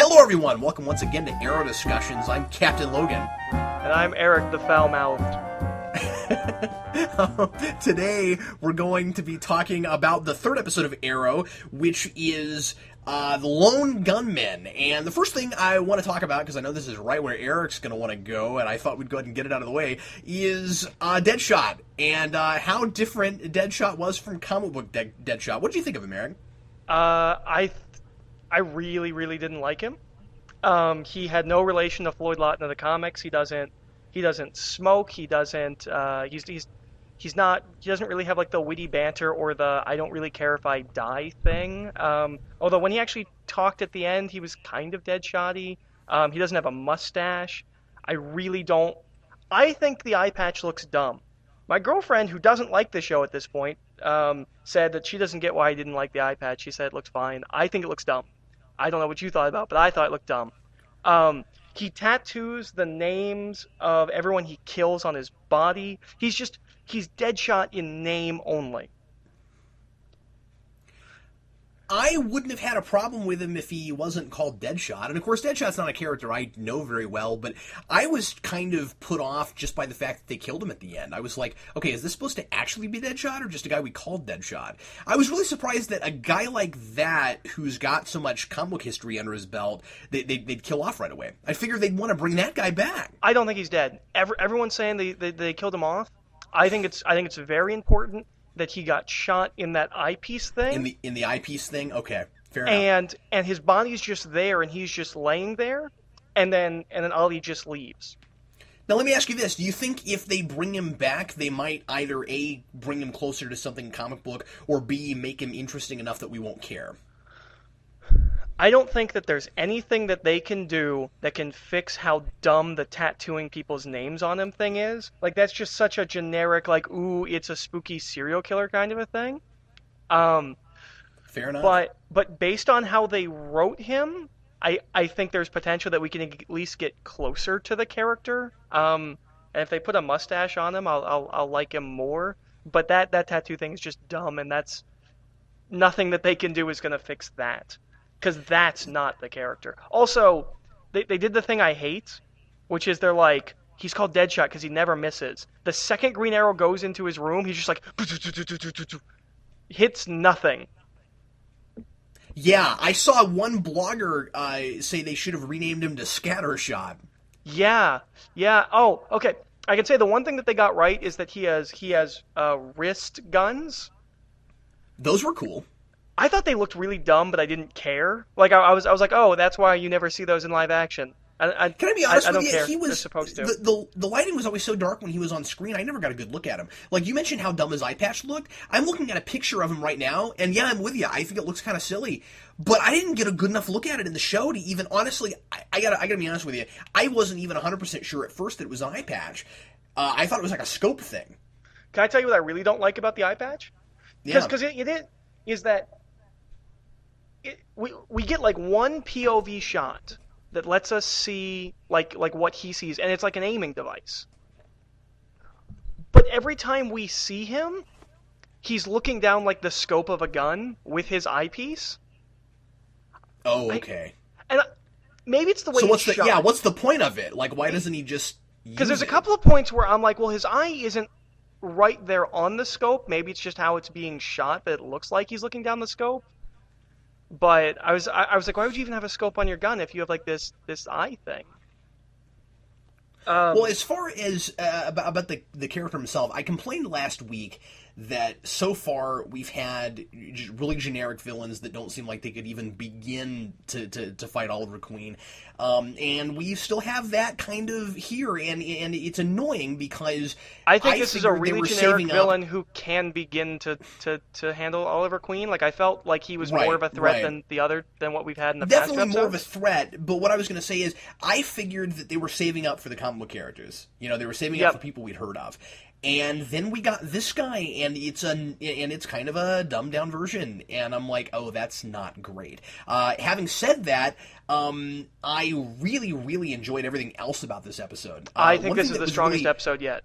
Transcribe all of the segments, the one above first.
Hello everyone, welcome once again to Arrow Discussions. I'm Captain Logan. And I'm Eric the Foul-Mouthed. Today we're going to be talking about the third episode of Arrow, which is the Lone Gunmen. And the first thing I want to talk about, because I know this is right where Eric's going to want to go, and I thought we'd go ahead and get it out of the way, is Deadshot, and how different Deadshot was from comic book Deadshot. What did you think of him, Eric? I really didn't like him. He had no relation to Floyd Lawton in the comics. He doesn't smoke. He doesn't he doesn't really have like the witty banter or the I don't really care if I die thing. Although when he actually talked at the end, he was kind of Deadshot-y. He doesn't have a mustache. I think the eye patch looks dumb. My girlfriend, who doesn't like the show at this point, said that she doesn't get why I didn't like the eye patch. She said it looks fine. I think it looks dumb. I don't know what you thought about, but I thought it looked dumb. He tattoos the names of everyone he kills on his body. He's Deadshot in name only. I wouldn't have had a problem with him if he wasn't called Deadshot. And of course, Deadshot's not a character I know very well, but I was kind of put off just by the fact that they killed him at the end. I was like, okay, is this supposed to actually be Deadshot or just a guy we called Deadshot? I was really surprised that a guy like that, who's got so much comic book history under his belt, they'd kill off right away. I figured they'd want to bring that guy back. I don't think he's dead. Everyone's saying they killed him off. I think it's very important that he got shot in that eyepiece thing. In the eyepiece thing? Okay, fair enough. And his body's just there, and he's just laying there, and then Ali just leaves. Now let me ask you this. Do you think if they bring him back, they might either A, bring him closer to something comic book, or B, make him interesting enough that we won't care? I don't think that there's anything that they can do that can fix how dumb the tattooing people's names on him thing is. Like, that's just such a generic, like, ooh, it's a spooky serial killer kind of a thing. Fair enough. But based on how they wrote him, I think there's potential that we can at least get closer to the character. And if they put a mustache on him, I'll like him more. But that tattoo thing is just dumb, and that's nothing that they can do is going to fix that. Because that's not the character. Also, they did the thing I hate, which is they're like, he's called Deadshot because he never misses. The second Green Arrow goes into his room, he's just like, hits nothing. Yeah, I saw one blogger say they should have renamed him to Scattershot. Yeah. Oh, okay. I can say the one thing that they got right is that he has wrist guns. Those were cool. I thought they looked really dumb, but I didn't care. Like I was like, oh, that's why you never see those in live action. Can I be honest with you? Care. He was They're supposed to. The lighting was always so dark when he was on screen. I never got a good look at him. Like you mentioned, how dumb his eye patch looked. I'm looking at a picture of him right now, and yeah, I'm with you. I think it looks kind of silly, but I didn't get a good enough look at it in the show to even honestly. I gotta be honest with you. I wasn't even 100% sure at first that it was an eye patch. I thought it was like a scope thing. Can I tell you what I really don't like about the eye patch? Because it is that. We get like one POV shot that lets us see like what he sees, and it's like an aiming device. But every time we see him, he's looking down like the scope of a gun with his eyepiece. Oh, okay. Maybe it's the way it's shot. Yeah, what's the point of it? Like, why doesn't he just? Because there's a couple of points where I'm like, well, his eye isn't right there on the scope. Maybe it's just how it's being shot that it looks like he's looking down the scope. But I was like, why would you even have a scope on your gun if you have like this eye thing? Well, as far as about the character himself, I complained last week that so far we've had really generic villains that don't seem like they could even begin to fight Oliver Queen, and we still have that kind of here, and it's annoying because I think this is a really generic villain who can begin to handle Oliver Queen. Like I felt like he was more of a threat than what we've had in the past episodes. Definitely more of a threat. But what I was going to say is I figured that they were saving up for the comic book characters. You know, they were saving up for people we'd heard of. And then we got this guy, and it's kind of a dumbed down version, and I'm like, oh, that's not great. Having said that, I really enjoyed everything else about this episode. I think this is the strongest episode yet.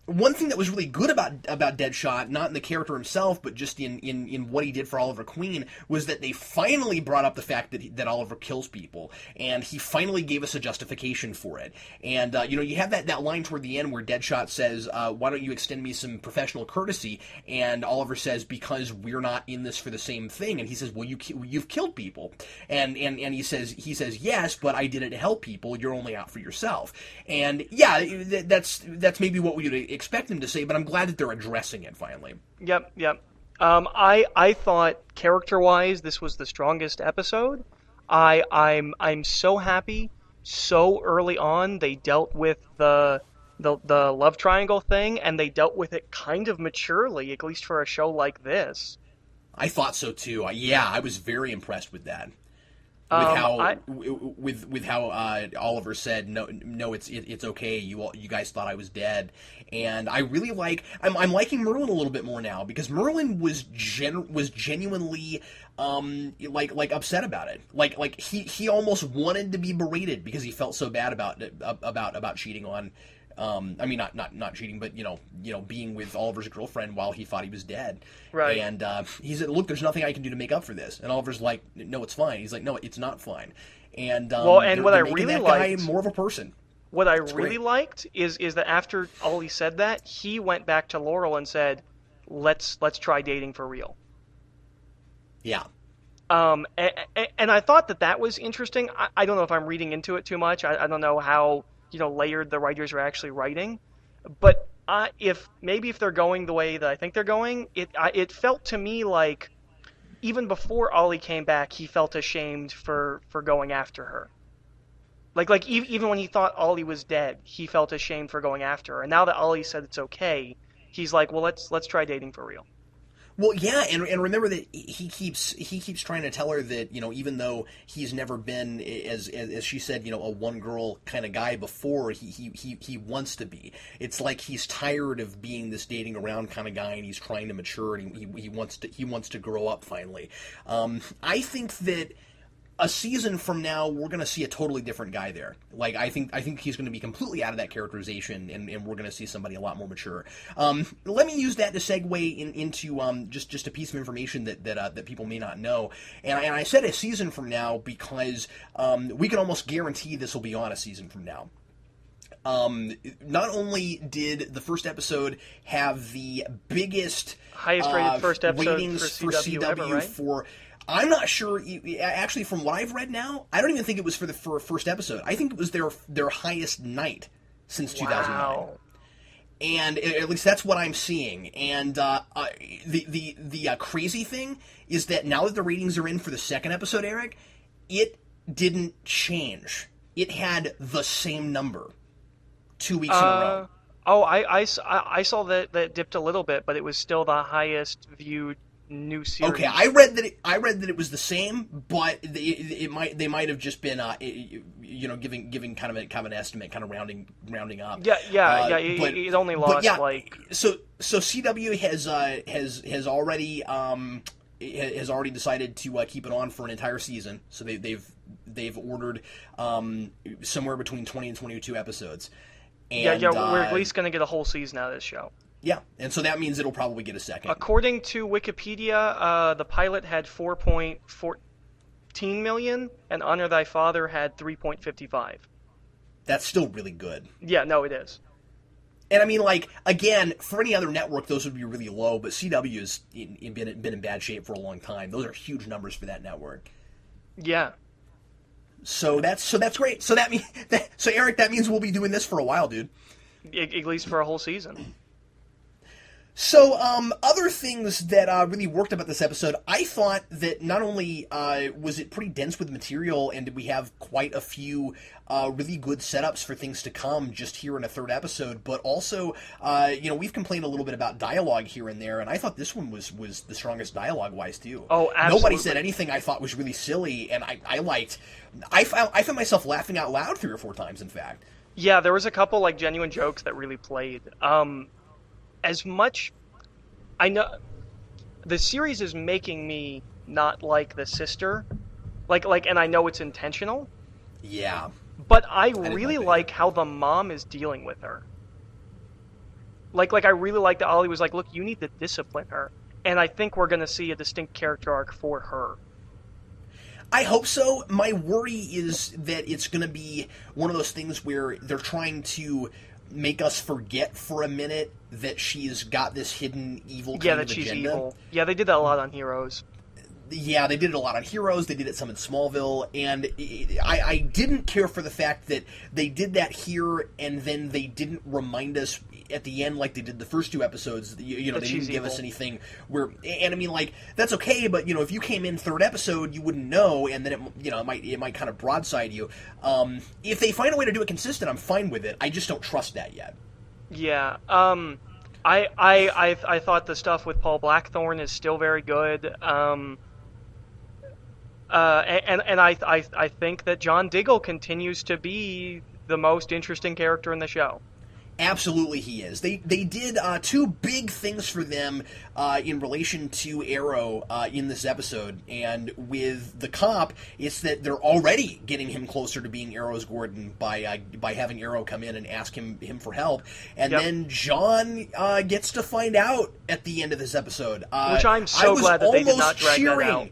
one thing that was really good about Deadshot, not in the character himself, but just in what he did for Oliver Queen, was that they finally brought up the fact that Oliver kills people, and he finally gave us a justification for it. And you have that line toward the end where Deadshot says, "Why don't you extend me some professional courtesy?" And Oliver says, "Because we're not in this for the same thing." And he says, "Well, you've killed people," and he says, "Yes, but I did it to help people. You're only out for yourself." And yeah, that's maybe what we would expect him to say, but I'm glad that they're addressing it finally. Yep. I thought character-wise this was the strongest episode. I'm so happy. So early on, they dealt with the love triangle thing, and they dealt with it kind of maturely, at least for a show like this. I thought so too. Yeah, I was very impressed with that. With how Oliver said no, it's okay. You guys thought I was dead, and I really I'm liking Merlin a little bit more now, because Merlin was genuinely upset about it. Like he almost wanted to be berated because he felt so bad about cheating on. I mean, not cheating, but being with Oliver's girlfriend while he thought he was dead. Right. And he said, "Look, there's nothing I can do to make up for this." And Oliver's like, "No, it's fine." He's like, "No, it's not fine." And what I making really that liked, guy more of a person. What I really liked is that after Ollie said that, he went back to Laurel and said, "Let's try dating for real." Yeah. And I thought that was interesting. I don't know if I'm reading into it too much. I don't know how layered the writers are actually writing, but if they're going the way that I think they're going, it felt to me like even before Ollie came back, he felt ashamed for going after her. Like even when he thought Ollie was dead, he felt ashamed for going after her. And now that Ollie said it's okay, he's like, well, let's try dating for real. Well, yeah, and remember that he keeps trying to tell her that even though he's never been, as she said, a one girl kind of guy before, he wants to be. It's like he's tired of being this dating around kind of guy, and he's trying to mature, and he wants to grow up finally. I think that a season from now, we're going to see a totally different guy there. Like, I think he's going to be completely out of that characterization, and we're going to see somebody a lot more mature. Let me use that to segue into just a piece of information that people may not know. And I said a season from now because we can almost guarantee this will be on a season from now. Not only did the first episode have the highest rated first episode ratings for CW ever, right? for... I'm not sure. Actually, from what I've read now, I don't even think it was for the first episode. I think it was their highest night since 2009. Wow. And at least that's what I'm seeing. And the crazy thing is that now that the ratings are in for the second episode, Eric, it didn't change. It had the same number 2 weeks in a row. Oh, I saw that dipped a little bit, but it was still the highest viewed new series. Okay, I read that it was the same, but they might have just been giving kind of an estimate, kind of rounding up. Yeah. It only lost So CW has already decided to keep it on for an entire season. So they've ordered somewhere between 20 and 22 episodes. And, we're at least going to get a whole season out of this show. Yeah, and so that means it'll probably get a second. According to Wikipedia, the pilot had 4.14 million, and Honor Thy Father had 3.55. That's still really good. Yeah, no, it is. And I mean, again, for any other network, those would be really low, but CW has been in bad shape for a long time. Those are huge numbers for that network. Yeah. So that's great. So so Eric, that means we'll be doing this for a while, dude. At least for a whole season. So, other things that really worked about this episode, I thought that not only was it pretty dense with material, and did we have quite a few really good setups for things to come just here in a third episode, but also, we've complained a little bit about dialogue here and there, and I thought this one was the strongest dialogue-wise, too. Oh, absolutely. Nobody said anything I thought was really silly, and I found myself laughing out loud 3 or 4 times, in fact. Yeah, there was a couple, genuine jokes that really played. As much, I know the series is making me not like the sister, and I know it's intentional. Yeah. But I really like how the mom is dealing with her. Like I really like that Ollie was like, look, you need to discipline her, and I think we're gonna see a distinct character arc for her. I hope so. My worry is that it's going to be one of those things where they're trying to make us forget for a minute that she's got this hidden evil kind Yeah, of that she's agenda. evil. Yeah, they did that a lot on Heroes. Yeah, they did it a lot on Heroes. They did it some in Smallville, and I didn't care for the fact that they did that here, and then they didn't remind us at the end like they did the first two episodes. You know, That they didn't she's give us evil. anything where, and I mean, like that's okay, but you know, if you came in third episode, you wouldn't know, and then it might kind of broadside you. If they find a way to do it consistent, I'm fine with it. I just don't trust that yet. Yeah. I thought the stuff with Paul Blackthorne is still very good. And I think that John Diggle continues to be the most interesting character in the show. Absolutely, he is. They did two big things for them in relation to Arrow in this episode, and with the cop, it's that they're already getting him closer to being Arrow's Gordon by having Arrow come in and ask him for help, and Yep. then John gets to find out at the end of this episode, Which I'm so glad that they did not drag that out.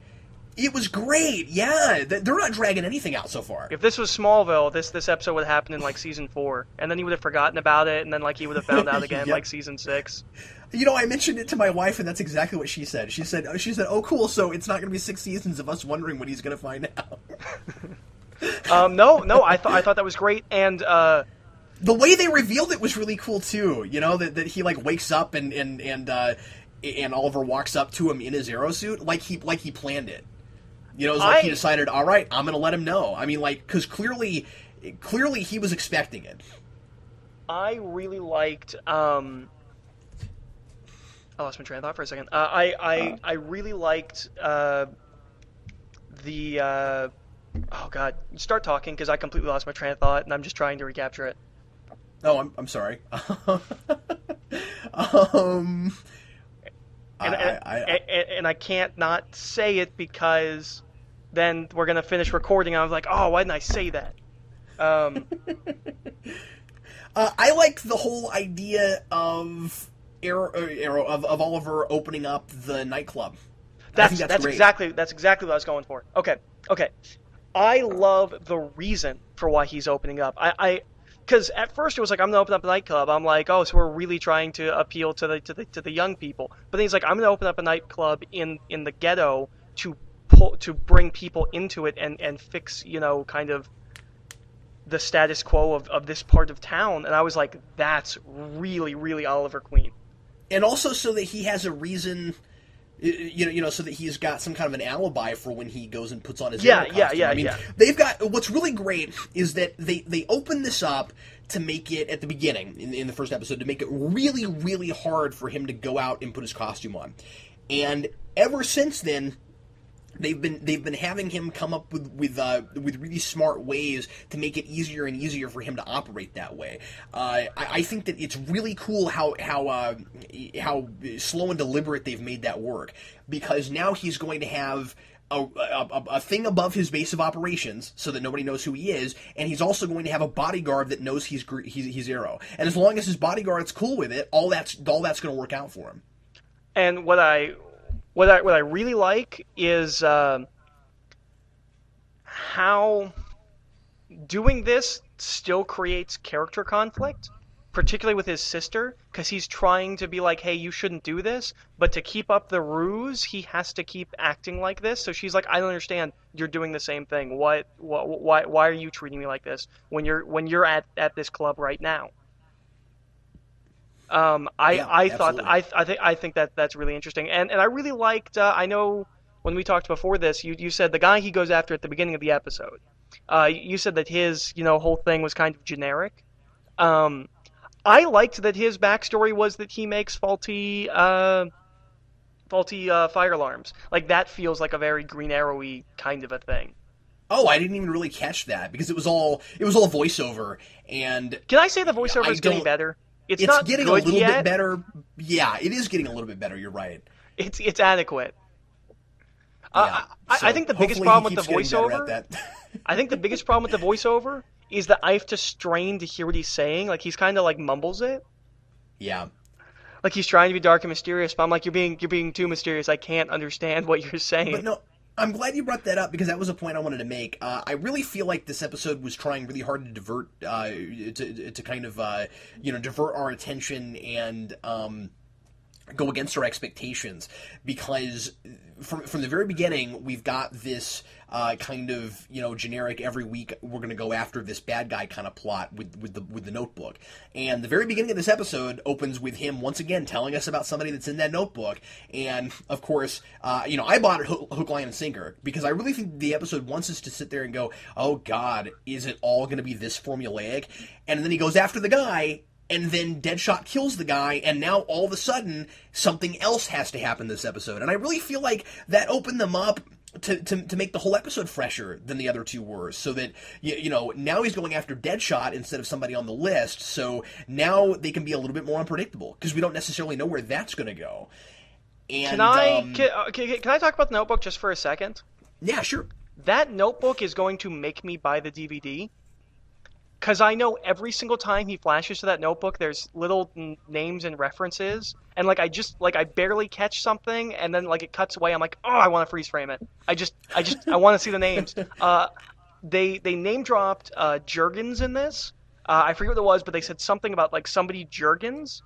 It was great, yeah. They're not dragging anything out so far. If this was Smallville, this episode would have happened in like season 4, and then he would have forgotten about it, and then like he would have found out again Yep. like season 6. You know, I mentioned it to my wife, and that's exactly what she said. She said, "Oh, cool. So it's not going to be 6 seasons of us wondering what he's going to find out." No, I thought that was great, and The way they revealed it was really cool too. You know that he like wakes up and Oliver walks up to him in his Arrow suit like he planned it. You know, it was like he decided, all right, I'm going to let him know. I mean, like, because clearly he was expecting it. I really liked. I lost my train of thought for a second. I really liked the. Oh God, start talking because I completely lost my train of thought and I'm just trying to recapture it. Oh, I'm sorry. And I can't not say it because then we're gonna finish recording. And I was like, oh, why didn't I say that? I like the whole idea of of Oliver opening up the nightclub. I think that's great. exactly what I was going for. Okay. I love the reason for why he's opening up. Because at first it was like, I'm gonna open up a nightclub. I'm like, oh, so we're really trying to appeal to the young people. But then he's like, I'm gonna open up a nightclub in the ghetto to bring people into it and fix, you know, kind of the status quo of this part of town. And I was like, that's really, really Oliver Queen. And also so that he has a reason, you know, so that he's got some kind of an alibi for when he goes and puts on his Arrow costume. I mean, they've got, what's really great is that they open this up to make it, at the beginning, in the first episode, to make it really, really hard for him to go out and put his costume on. And ever since then, they've been having him come up with really smart ways to make it easier and easier for him to operate that way. I think that it's really cool how slow and deliberate they've made that work, because now he's going to have a thing above his base of operations so that nobody knows who he is, and he's also going to have a bodyguard that knows he's Arrow. And as long as his bodyguard's cool with it, all that's going to work out for him. And what I really like is how doing this still creates character conflict, particularly with his sister, because he's trying to be like, hey, you shouldn't do this, but to keep up the ruse, he has to keep acting like this. So she's like, I don't understand. You're doing the same thing. Why are you treating me like this when you're at this club right now? I think that's really interesting, and I really liked. I know when we talked before this, you said the guy he goes after at the beginning of the episode. You said that his whole thing was kind of generic. I liked that his backstory was that he makes faulty fire alarms. Like that feels like a very Green Arrow-y kind of a thing. Oh, I didn't even really catch that because it was all voiceover. And can I say the voiceover is getting better? It's not getting good a little yet. bit better. Yeah, it is getting a little bit better. You're right. It's adequate. Yeah, I think the biggest problem with the voiceover. I think the biggest problem with the voiceover is that I have to strain to hear what he's saying. Like he's kind of like mumbles it. Yeah. like he's trying to be dark and mysterious, but I'm like, you're being too mysterious. I can't understand what you're saying. But no, I'm glad you brought that up because that was a point I wanted to make. I really feel like this episode was trying really hard to divert, to kind of, divert our attention and go against our expectations, because from the very beginning we've got this kind of generic every week we're going to go after this bad guy kind of plot with the notebook, and the very beginning of this episode opens with him once again telling us about somebody that's in that notebook, and of course I bought it hook, line, and sinker because I really think the episode wants us to sit there and go, oh god, is it all going to be this formulaic? And then he goes after the guy, and then Deadshot kills the guy, and now all of a sudden something else has to happen this episode. And I really feel like that opened them up to make the whole episode fresher than the other two were, so that now he's going after Deadshot instead of somebody on the list, so now they can be a little bit more unpredictable because we don't necessarily know where that's going to go. And can I talk about the notebook just for a second? Yeah, sure. That notebook is going to make me buy the DVD. Because I know every single time he flashes to that notebook, there's little names and references, and I barely catch something, and then it cuts away. I'm like, oh, I want to freeze frame it. I want to see the names. They name dropped Jurgens in this. I forget what it was, but they said something about somebody Jurgens,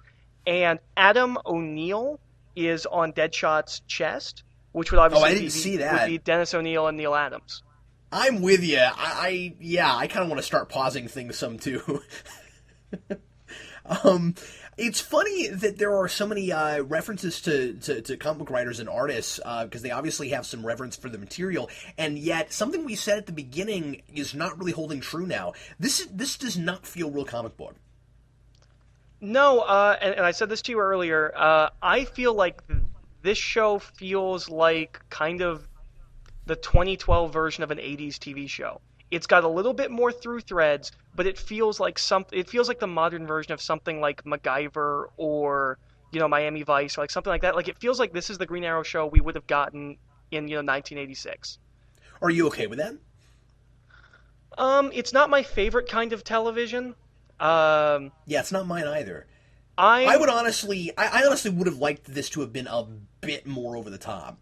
and Adam O'Neill is on Deadshot's chest, which would obviously I didn't see that. would be Dennis O'Neill and Neil Adams. I'm with you. I kind of want to start pausing things some too. It's funny that there are so many references to comic book writers and artists because they obviously have some reverence for the material, and yet something we said at the beginning is not really holding true now. This does not feel real comic book. No, and I said this to you earlier. I feel like this show feels like kind of the 2012 version of an 80s TV show. It's got a little bit more through threads, but it feels like the modern version of something like MacGyver or Miami Vice or something like that. It feels like this is the Green Arrow show we would have gotten in 1986. Are you okay with that? It's not my favorite kind of television. Yeah, it's not mine either. I honestly would have liked this to have been a bit more over the top.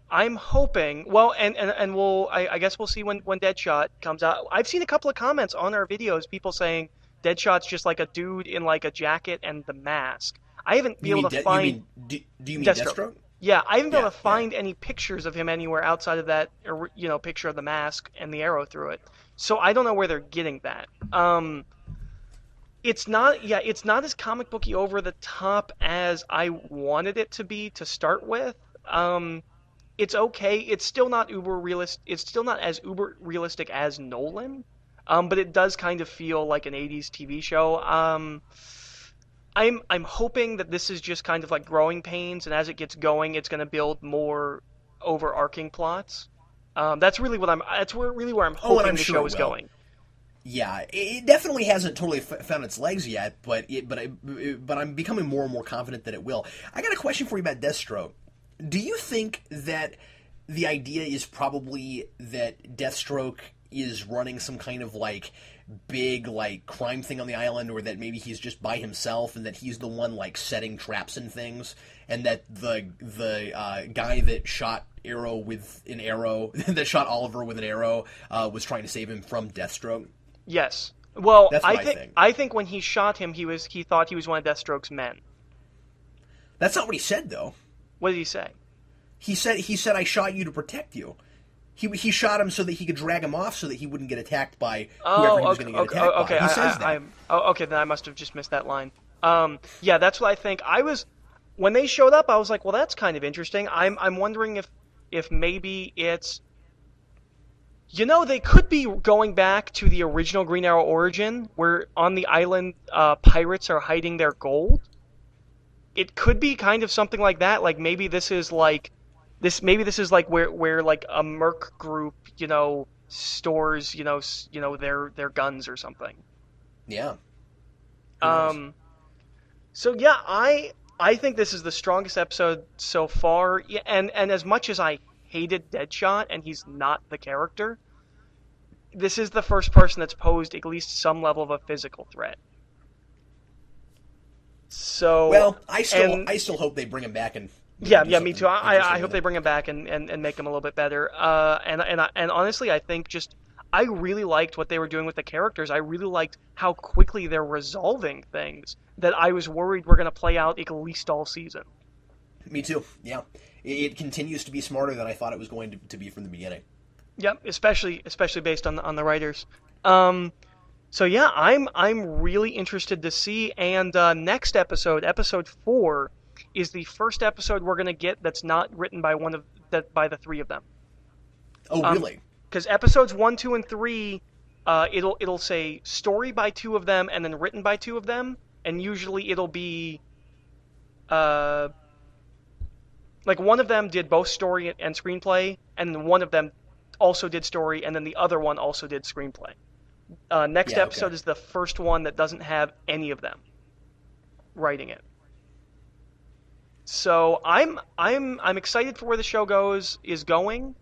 I'm hoping. Well, and I guess we'll see when Deadshot comes out. I've seen a couple of comments on our videos, people saying Deadshot's just like a dude in a jacket and the mask. I haven't been able to find. Do you mean Deathstroke? Yeah, I haven't been able to find any pictures of him anywhere outside of that, picture of the mask and the arrow through it. So I don't know where they're getting that. It's not as comic booky over the top as I wanted it to be to start with. It's okay. It's still not uber realist. It's still not as uber realistic as Nolan, but it does kind of feel like an 80s TV show. I'm hoping that this is just kind of like growing pains, and as it gets going, it's going to build more overarching plots. That's really where I'm hoping the show is going. Yeah, it definitely hasn't totally found its legs yet, but I'm becoming more and more confident that it will. I got a question for you about Deathstroke. Do you think that the idea is probably that Deathstroke is running some kind of big crime thing on the island, or that maybe he's just by himself and that he's the one setting traps and things, and that the guy that shot Arrow with an arrow that shot Oliver with an arrow was trying to save him from Deathstroke? Yes. Well, that's what I think. I think when he shot him, he thought he was one of Deathstroke's men. That's not what he said, though. What did he say? He said I shot you to protect you. He shot him so that he could drag him off so that he wouldn't get attacked by whoever he was going to get attacked by. He says that. Okay, then I must have just missed that line. Yeah, that's what I think. When they showed up, I was like, well, that's kind of interesting. I'm wondering if maybe it's, they could be going back to the original Green Arrow origin, where on the island pirates are hiding their gold. It could be kind of something like that. Maybe this is where a merc group, stores, their guns or something. Yeah. So yeah, I think this is the strongest episode so far. And as much as I hated Deadshot and he's not the character, this is the first person that's posed at least some level of a physical threat. So well, I still hope they bring him back and yeah, me too. I hope they bring him back and make him a little bit better. And honestly, I think I really liked what they were doing with the characters. I really liked how quickly they're resolving things that I was worried were going to play out at least all season. Me too. Yeah, it continues to be smarter than I thought it was going to be from the beginning. Yep, especially based on the writers. So yeah, I'm really interested to see. And next episode 4, is the first episode we're gonna get that's not written by by the 3 of them. Oh, really? Because episodes 1, 2, and 3, it'll say story by 2 of them and then written by 2 of them, and usually it'll be like one of them did both story and screenplay, and then one of them also did story, and then the other one also did screenplay. Next episode is the first one that doesn't have any of them writing it. So I'm excited for where the show is going.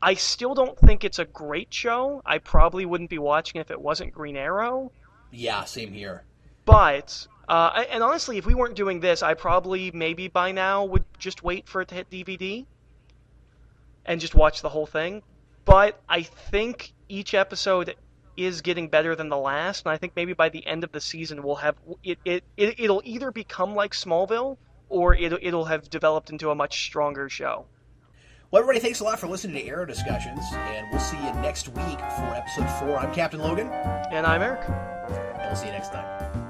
I still don't think it's a great show. I probably wouldn't be watching it if it wasn't Green Arrow. Yeah, same here. But and honestly, if we weren't doing this, I probably maybe by now would just wait for it to hit DVD and just watch the whole thing. But I think each episode is getting better than the last, and I think maybe by the end of the season we'll have it'll either become like Smallville, or it'll have developed into a much stronger show. Well, everybody, thanks a lot for listening to Arrow Discussions, and we'll see you next week for episode 4. I'm Captain Logan. And I'm Eric. And we'll see you next time.